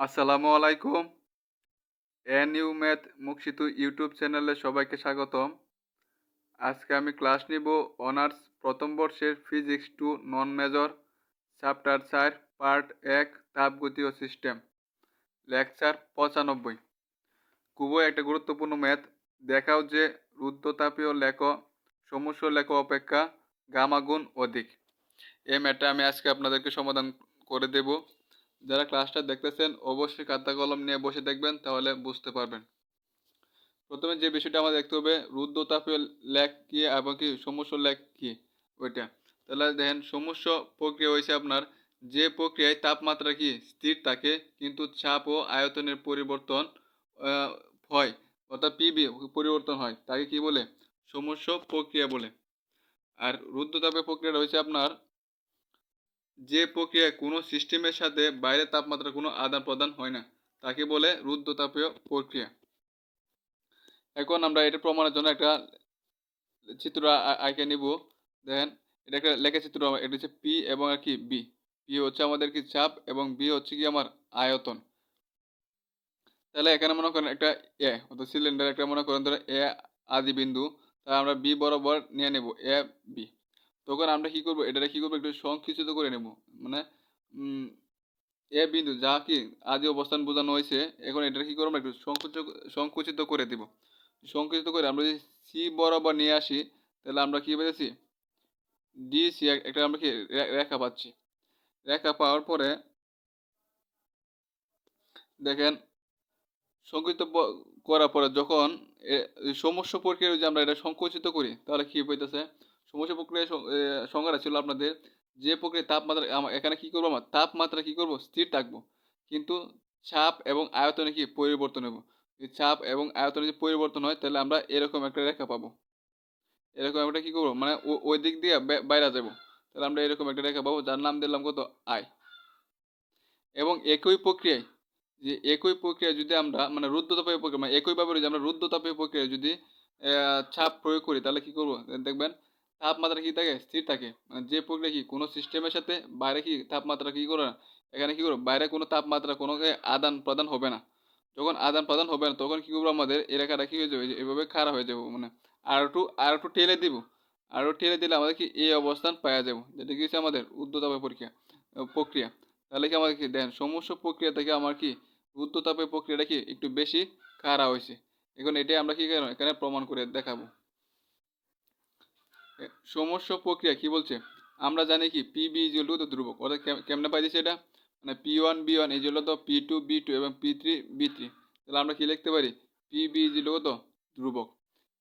আসসালামু আলাইকুম। NU math মুকসিতু YouTube চ্যানেলে সবাইকে স্বাগতম। আজকে আমি ক্লাস নিব অনার্স প্রথম বর্ষের physics 2 non major chapter 4 part 1 তাপগতীয় সিস্টেম লেকচার 95। খুবই একটা গুরুত্বপূর্ণ ম্যাথ। দেখাও যে রুদ্ধতাপীয় লেখ সমস্য লেখ অপেক্ষা গামা গুণ অধিক। এই ম্যাথটা আমি আজকে আপনাদেরকে সমাধান করে দেব। যারা ক্লাসটা দেখতেছেন অবশ্যই খাতা কলম নিয়ে বসে দেখবেন, তাহলে বুঝতে পারবেন। প্রথমে যে বিষয়টা আমাদের দেখতে হবে, রুদ্ধতাপীয় লেখ কি এবং কি সমস্য লেখ কি ওইটা। তাহলে দেখেন, সমস্য প্রক্রিয়া হয়েছে আপনার যে প্রক্রিয়ায় তাপমাত্রা কি স্থির থাকে কিন্তু চাপ ও আয়তনের পরিবর্তন আহ, হয়, অর্থাৎ পিবি পরিবর্তন হয়, তাকে কি বলে? সমস্য প্রক্রিয়া বলে। আর রুদ্ধতাপীয় প্রক্রিয়া রয়েছে আপনার যে প্রক্রিয়ায় কোনো সিস্টেমের সাথে বাইরের তাপমাত্রা কোনো আদান প্রদান হয় না, তাকে বলে রুদ্ধতাপীয় প্রক্রিয়া। এখন আমরা এটা প্রমাণের জন্য একটা চিত্র আঁকে নিব। দেখেন, এটা একটা লেখা চিত্র। এটা হচ্ছে পি এবং আর কি বি। পি হচ্ছে আমাদের কি চাপ এবং বি হচ্ছে কি আমার আয়তন। তাহলে এখানে মনে করেন একটা এ, অর্থাৎ সিলিন্ডার একটা মনে করেন ধরো এ আদি বিন্দু, তাহলে আমরা বি বরাবর নিয়ে নেব এ বি। তখন আমরা কি করব, এটা কি করবো, একটু সংকুচিত করে নেব। মানে এ বিন্দু যা কি আদি অবস্থান বোঝানো হয়েছে, এখন এটা কি করবো, একটু সংকুচিত করে দিব। সংকুচিত করে আমরা যদি সি বরাবর নিয়ে আসি, তাহলে আমরা কি পেয়েছি, ডি সি একটা আমরা কি রেখা পাচ্ছি। রেখা পাওয়ার পরে দেখেন, সংকুচিত করার পরে যখন সমস্যা প্রক্রিয়া যদি আমরা এটা সংকুচিত করি, তাহলে কি হইতেছে, সমস্যা প্রক্রিয়া সংজ্ঞাটা ছিল আপনাদের যে প্রক্রিয়া তাপমাত্রা এখানে কি করবো, আমরা তাপমাত্রা কি করব, স্থির থাকবো, কিন্তু চাপ এবং আয়তনে কি পরিবর্তন হবো। যদি চাপ এবং আয়তনে যদি পরিবর্তন হয়, তাহলে আমরা এরকম একটা রেখা পাবো। এরকম একটা কি করবো, মানে ওই দিক দিয়ে বাইরে যাবো। তাহলে আমরা এরকম একটা রেখা পাবো, যার নাম দিলাম কত, আই। এবং একই প্রক্রিয়া যদি আমরা মানে রুদ্ধতাপীয় প্রক্রিয়া, মানে একইভাবে যদি আমরা রুদ্ধতাপীয় প্রক্রিয়া যদি চাপ প্রয়োগ করি, তাহলে কি করবো, দেখবেন তাপমাত্রা কি থাকে, স্থির থাকে। মানে যে প্রক্রিয়া কি কোনো সিস্টেমের সাথে বাইরে কি তাপমাত্রা কি করে না, এখানে কি করবো, বাইরে কোনো তাপমাত্রা কোনো আদান প্রদান হবে না। যখন আদান প্রদান হবে না, তখন কি করবো, আমাদের এই রেখাটা কি হয়ে যাবে, এভাবে খাড়া হয়ে যাবো। মানে আর একটু ঠেলে দিব। আরও ঠেলে দিলে আমাদের কি এই অবস্থান পাওয়া যাবো, যেটা কি হচ্ছে আমাদের ঊর্ধ্বতাপীয় প্রক্রিয়া। তাহলে কি আমাদের কি দেখেন, সমস্ত প্রক্রিয়া থেকে আমার কি ঊর্ধ্বতাপীয় প্রক্রিয়াটা কি একটু বেশি খাড়া হয়েছে। এখন এটাই আমরা কি এখানে প্রমাণ করে দেখাবো। সমস্ত প্রক্রিয়া কি বলছে, আমরা জানি কি পি বি ইজ টু ধ্রুবক, অর্থাৎ কেমনে পাইছি এটা, মানে P one B one is তো পি টু বি টু এবং পি থ্রি বি থ্রি। তাহলে আমরা কি লিখতে পারি, পি বি ইজ কত, ধ্রুবক।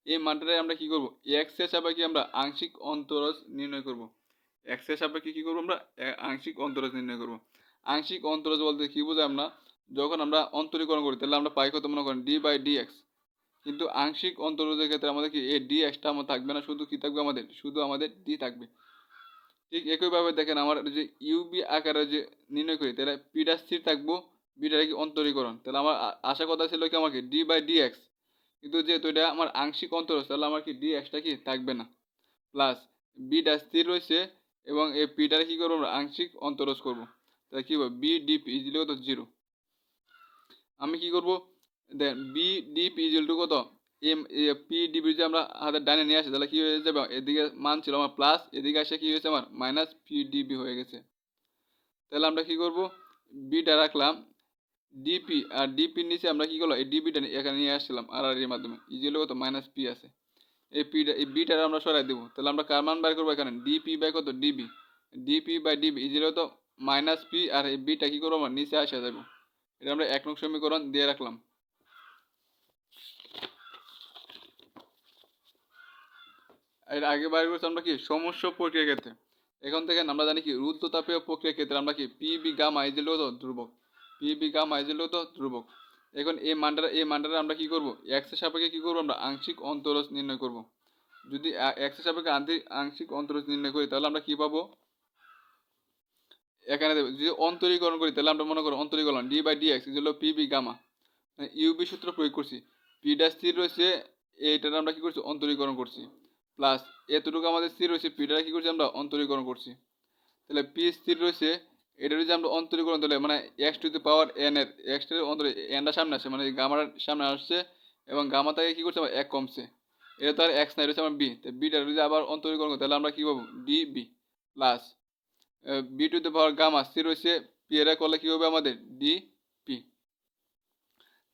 এই মানটারে আমরা কি করব, এক্স এর সাপেক্ষে আমরা আংশিক অন্তরজ নির্ণয় করব। এক্স এর সাপেক্ষে কি করব, আমরা আংশিক অন্তরজ নির্ণয় করব। আংশিক অন্তরজ বলতে কি বোঝায়, আমরা যখন আমরা অন্তরীকরণ করি, তাহলে আমরা পাই কত, মনে করেন ডি বাই ডি এক্স। কিন্তু আংশিক অন্তরজের ক্ষেত্রে আমাদের কি এই ডি এক্সটা আমার থাকবে না, শুধু কি থাকবে, আমাদের শুধু আমাদের ডি থাকবে। ঠিক একইভাবে দেখেন, আমার যে ইউবি আকারে যে নির্ণয় করি, তাহলে পিটা স্থির থাকবো, বিটা কি অন্তরীকরণ। তাহলে আমার আশা কথা ছিল কি আমাকে ডি বাই ডি এক্স, কিন্তু যেহেতু এটা আমার আংশিক অন্তরজ, তাহলে আমার কি ডি এক্সটা কি থাকবে না। প্লাস বিটা স্থির রয়েছে এবং এই পিটারে কি করবো, আমরা আংশিক অন্তরজ করবো। তাহলে কি হবে, বি ডিপি ইজিল কত, জিরো। আমি কি করব, দেন বি ডিপি ইজিল টু কত, এম পি ডিপি যে আমরা হাতের ডানে নিয়ে আসি, তাহলে কি হয়ে যাবে, এদিকে মান ছিল আমার প্লাস, এদিকে আসে কি হয়েছে আমার মাইনাস পি ডিবি হয়ে গেছে। তাহলে আমরা কি করব, বিটা রাখলাম, ডিপি আর ডিপির নিচে আমরা কি করলাম, এই ডিপিটা এখানে নিয়ে আসছিলাম আর এর মাধ্যমে, ইজিল কত, মাইনাস পি আছে। এই পিটা এই বিটা আমরা সরাই দেবো, তাহলে আমরা কার মান বের করবো, এখানে ডিপি বাই কত, ডিবি। ডিপি বাই ডিবি ইজিল কত, মাইনাস পি, আর এই বিটা কি করবো, আমরা নিচে আসে যাবো। এটা আমরা 1 নং সমীকরণ দিয়ে রাখলাম। এর আগে বাইর করছি আমরা কি সমস্ত প্রক্রিয়া ক্ষেত্রে। এখন থেকে আমরা জানি কি রুদ্ধতাপীয় প্রক্রিয়া ক্ষেত্রে আমরা কি পিবি গামা ইজিল কত, ধ্রুবক। পিবি গামা ইজিল কত, ধ্রুবক। এখন এই মানটারে আমরা কি করব, এক্স এর সাপেক্ষে কি করব, আমরা আংশিক অন্তরজ নির্ণয় করব। যদি এক্স এর সাপেক্ষে আংশিক অন্তরজ নির্ণয় করি, তাহলে আমরা কি পাবো, এখানে যদি অন্তরীকরণ করি, তাহলে আমরা মনে করো অন্তরীকরণ ডি বাই ডি এক্স ইজ হলো পিবি গামা, ইউবি সূত্র প্রয়োগ করছি। পিটা স্থির রয়েছে, এইটার আমরা কি করছি, অন্তরীকরণ করছি। প্লাস এতটুকু আমাদের স্থির রয়েছে, পিটা কি করছি, আমরা অন্তরীকরণ করছি। তাহলে পি স্থির রয়েছে, এটা যদি আমরা অন্তরীকরণ দিলে মানে x two the power N এর এক্স এর অন্তর এনটা সামনে আসছে মানে গামার সামনে আসছে এবং গামা থেকে কি করছে আমার এক কমছে, এটা তো আর এক্স নাই, এটা হচ্ছে আমার বি। তো বিটা যদি আবার অন্তরীকরণ করি তাহলে আমরা কি পাবো D B plus B to the power gamma C রয়েছে পি এর করলে কি হবে আমাদের ডি পি।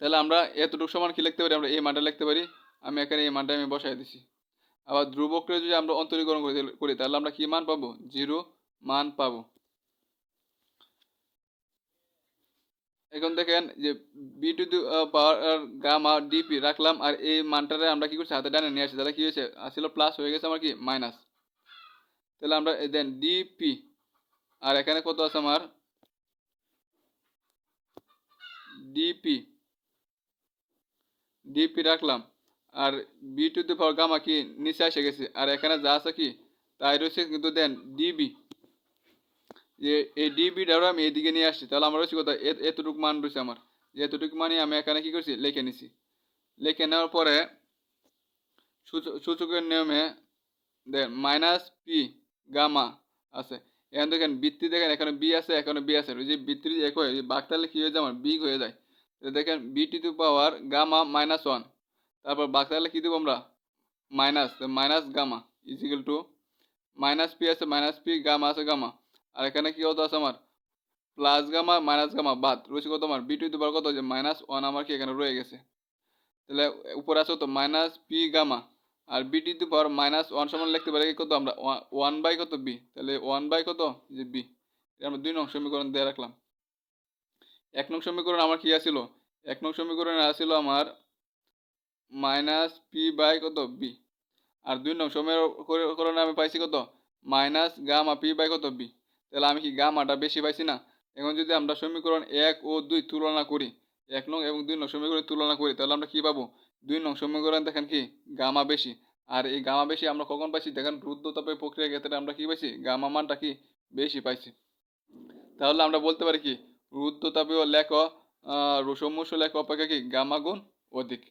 তাহলে আমরা এতটুকু সমান কি লিখতে পারি, আমরা এই মানটা লিখতে পারি। আমি এখানে এই মানটা আমি বসাই দিছি। আবার ধ্রুবকটা যদি আমরা অন্তরীকরণ করি তাহলে আমরা কি মান পাবো, জিরো মান পাবো। এখন দেখেন যে B to the power gamma DP রাখলাম আর এই মানটারে আমরা কি করছি হাতে ডানে নিয়ে আসছি, তাহলে কি হয়েছে আসছিল প্লাস হয়ে গেছে আমার কি মাইনাস। তাহলে আমরা দেন ডিপি আর এখানে কত আছে আমার ডিপি ডিপি রাখলাম আর B to the power gamma কি নিচে এসে গেছে আর এখানে যা আছে কি তাই রয়েছে কিন্তু দেন ডিবি, যে এই ডিবিটারও আমি এইদিকে নিয়ে আসছি, তাহলে আমার রয়েছে কথা এতটুকু মান রয়েছে আমার, যে এতটুকু মানে আমি এখানে কি করছি লিখে নিছি। লিখে নেওয়ার পরে সূচকের নিয়মে দেখেন মাইনাস পি গামা আছে, এখন দেখেন বৃত্তি দেখেন এখানে বি আছে এখানে বি আছে, ওই যে বৃত্তি এক হয়ে বাঘ তাহলে কি হয়ে যায় আমার বিগ হয়ে যায়। দেখেন B to the power gamma minus one, তারপর বাঘ তাহলে কি দেবো আমরা minus minus gamma equal to minus P আছে মাইনাস পি গামা আছে গামা আর এখানে কি কত আছে আমার প্লাস গামা মাইনাস গামা বাদ রয়েছে কত আমার বি টু দি পাওয়ার কত যে মাইনাস ওয়ান আমার কি এখানে রয়ে গেছে। তাহলে উপরে আছে তো মাইনাস পি গামা আর B to the power minus one সমান লিখতে পারি কত আমরা ওয়ান বাই কত বি, তাহলে ওয়ান বাই কত যে বি, আমরা 2 নং সমীকরণ দিয়ে রাখলাম। 1 নং সমীকরণ আমার কি আছিল, 1 নং সমীকরণে আছিল আমার মাইনাস পি বাই কত বি আর 2 নং সমীকরণে আমি পাইছি কত মাইনাস গামা পি বাই কত বি, তাহলে আমি কি গামাটা বেশি পাইছি না। এখন যদি আমরা সমীকরণ 1 ও 2 তুলনা করি, 1 নং এবং 2 নং সমীকরণ তুলনা করি তাহলে আমরা কি পাবো 2 নং সমীকরণ দেখেন কি গামা বেশি, আর এই গামা বেশি আমরা কখন পাইছি দেখেন রুদ্ধতাপের প্রক্রিয়ার ক্ষেত্রে আমরা কি পাইছি গামা মানটা কি বেশি পাইছি। তাহলে আমরা বলতে পারি কি রুদ্ধতাপীয় লেখ সমস্য লেখ অপেক্ষা কি গামা গুণ অধিক।